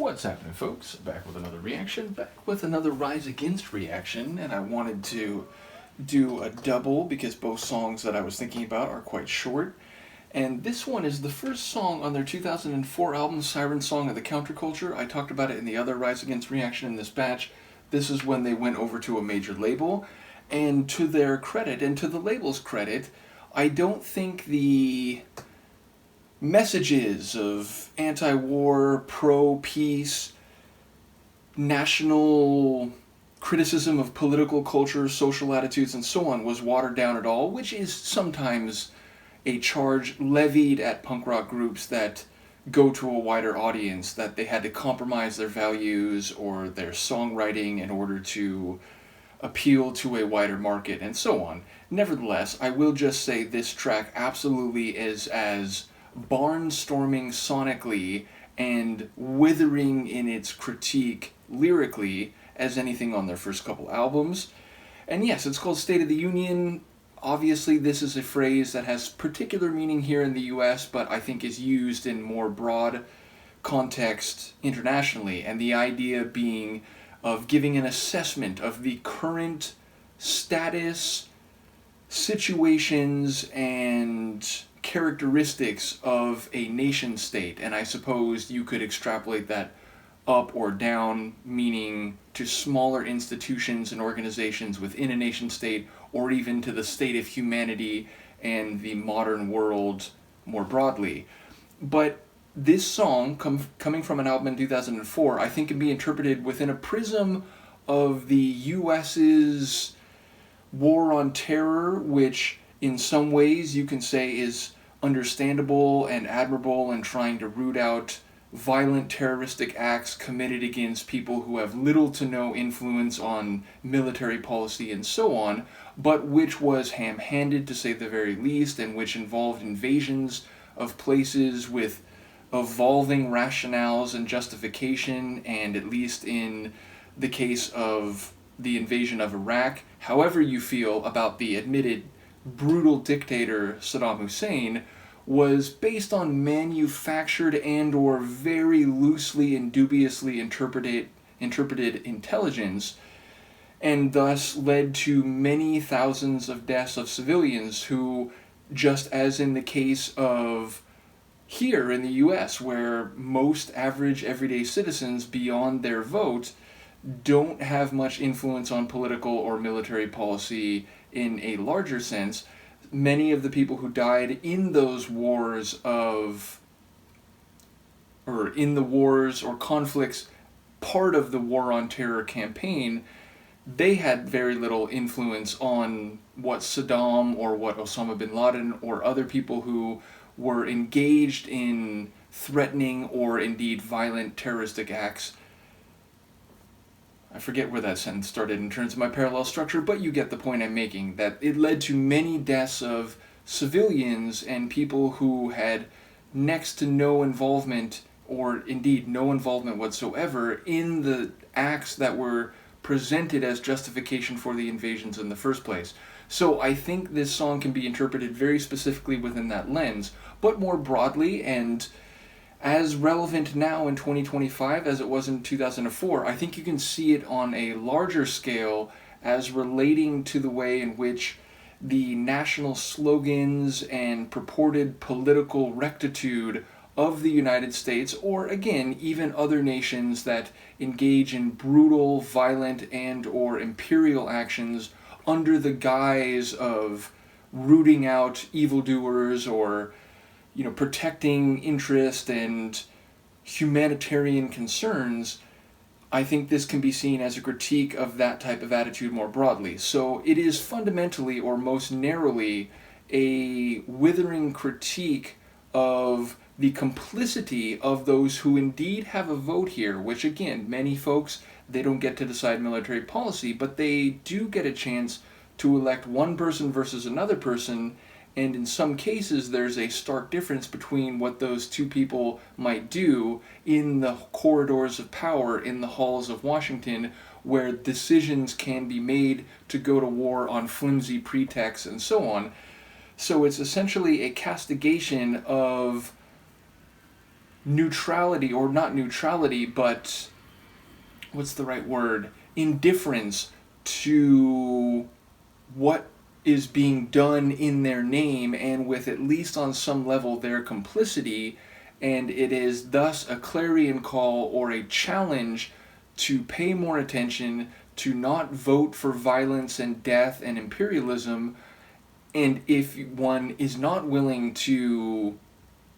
What's happening, folks? Back with another reaction, back with another Rise Against reaction, and I wanted to do a double because both songs that I was thinking about are quite short. And this one is the first song on their 2004 album, Siren Song of the Counterculture. I talked about it in the other Rise Against reaction in this batch. This is when they went over to a major label. And to their credit, and to the label's credit, I don't think the messages of anti-war, pro-peace, national criticism of political culture, social attitudes, and so on was watered down at all, which is sometimes a charge levied at punk rock groups that go to a wider audience, that they had to compromise their values or their songwriting in order to appeal to a wider market, and so on. Nevertheless, I will just say this track absolutely is as barnstorming sonically and withering in its critique lyrically as anything on their first couple albums. And yes, it's called State of the Union. Obviously, this is a phrase that has particular meaning here in the US, but I think is used in more broad context internationally, and the idea being of giving an assessment of the current status, situations, and characteristics of a nation state. And I suppose you could extrapolate that up or down, meaning to smaller institutions and organizations within a nation state, or even to the state of humanity and the modern world more broadly. But this song, coming from an album in 2004, I think can be interpreted within a prism of the US's war on terror, which in some ways you can say is understandable and admirable in trying to root out violent terroristic acts committed against people who have little to no influence on military policy and so on, but which was ham-handed to say the very least, and which involved invasions of places with evolving rationales and justification, and at least in the case of the invasion of Iraq, however you feel about the admitted brutal dictator Saddam Hussein, was based on manufactured and or very loosely and dubiously interpreted intelligence, and thus led to many thousands of deaths of civilians who, just as in the case of here in the US, where most average everyday citizens beyond their vote don't have much influence on political or military policy in a larger sense, many of the people who died in those wars or conflicts, part of the War on Terror campaign, they had very little influence on what Saddam or what Osama bin Laden or other people who were engaged in threatening or indeed violent terroristic acts. I forget where that sentence started in terms of my parallel structure, but you get the point I'm making, that it led to many deaths of civilians and people who had next to no involvement, or indeed no involvement whatsoever, in the acts that were presented as justification for the invasions in the first place. So I think this song can be interpreted very specifically within that lens, but more broadly and as relevant now in 2025 as it was in 2004, I think you can see it on a larger scale as relating to the way in which the national slogans and purported political rectitude of the United States, or again, even other nations that engage in brutal, violent, and or imperial actions under the guise of rooting out evildoers or protecting interest and humanitarian concerns, I think this can be seen as a critique of that type of attitude more broadly. So it is fundamentally, or most narrowly, a withering critique of the complicity of those who indeed have a vote here, which again, many folks, they don't get to decide military policy, but they do get a chance to elect one person versus another person. And in some cases, there's a stark difference between what those two people might do in the corridors of power in the halls of Washington, where decisions can be made to go to war on flimsy pretexts and so on. So it's essentially a castigation of neutrality, or not neutrality, but what's the right word? Indifference to what is being done in their name, and with at least on some level their complicity, and it is thus a clarion call or a challenge to pay more attention, to not vote for violence and death and imperialism, and if one is not willing to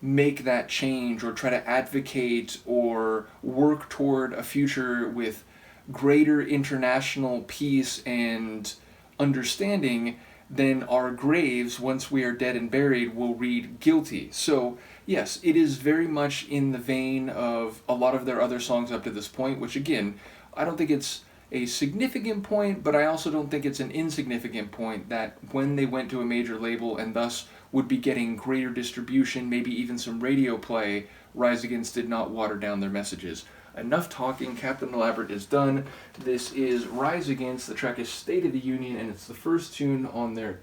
make that change or try to advocate or work toward a future with greater international peace and understanding, then our graves, once we are dead and buried, will read guilty. So, yes, it is very much in the vein of a lot of their other songs up to this point, which again, I don't think it's a significant point, but I also don't think it's an insignificant point that when they went to a major label and thus would be getting greater distribution, maybe even some radio play, Rise Against did not water down their messages. Enough talking, Captain Elaborate is done. This is Rise Against, the track is State of the Union, and it's the first tune on their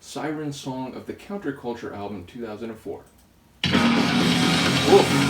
Siren Song of the Counterculture album, 2004. Whoa.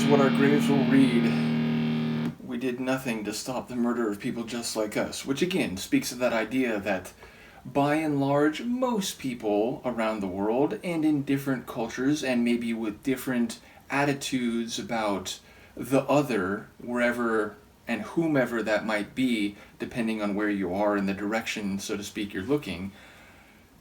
What our graves will read. We did nothing to stop the murder of people just like us, which again speaks to that idea that by and large most people around the world and in different cultures and maybe with different attitudes about the other, wherever and whomever that might be, depending on where you are in the direction, so to speak, you're looking,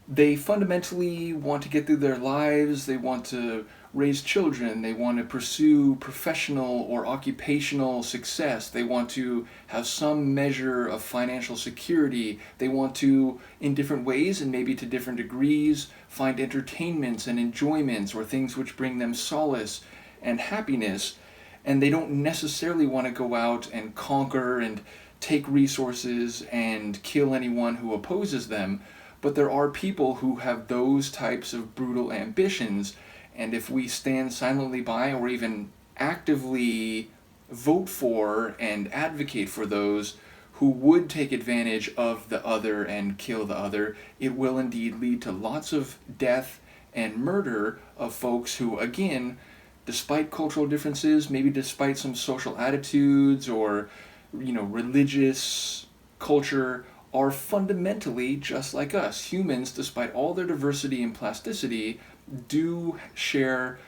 they fundamentally want to get through their lives, they want to raise children, they want to pursue professional or occupational success, they want to have some measure of financial security, they want to, in different ways and maybe to different degrees, find entertainments and enjoyments or things which bring them solace and happiness, and they don't necessarily want to go out and conquer and take resources and kill anyone who opposes them, but there are people who have those types of brutal ambitions. And if we stand silently by or even actively vote for and advocate for those who would take advantage of the other and kill the other, it will indeed lead to lots of death and murder of folks who, again, despite cultural differences, maybe despite some social attitudes or, religious culture, are fundamentally just like us. Humans, despite all their diversity and plasticity, do share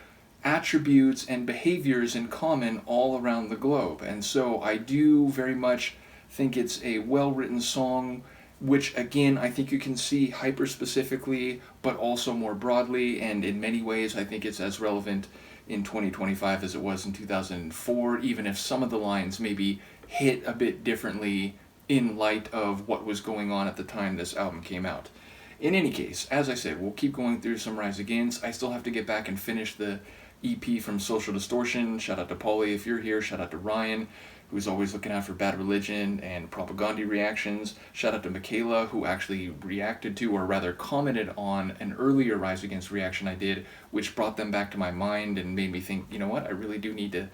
attributes and behaviors in common all around the globe. And so I do very much think it's a well-written song, which again I think you can see hyper specifically but also more broadly, and in many ways I think it's as relevant in 2025 as it was in 2004, even if some of the lines maybe hit a bit differently in light of what was going on at the time this album came out. In any case, as I said, we'll keep going through some Rise Against. I still have to get back and finish the EP from Social Distortion. Shout out to Paulie if you're here. Shout out to Ryan, who's always looking out for Bad Religion and Propaganda reactions. Shout out to Michaela, who actually reacted to, or rather commented on, an earlier Rise Against reaction I did, which brought them back to my mind and made me think, you know what, I really do need to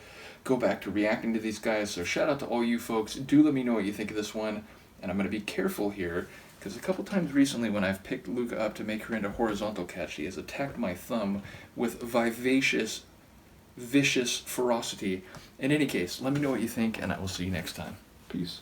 go back to reacting to these guys. So shout out to all you folks. Do let me know what you think of this one. And I'm going to be careful here, because a couple times recently when I've picked Luca up to make her into horizontal cat, she has attacked my thumb with vivacious, vicious ferocity. In any case, let me know what you think, and I will see you next time. Peace.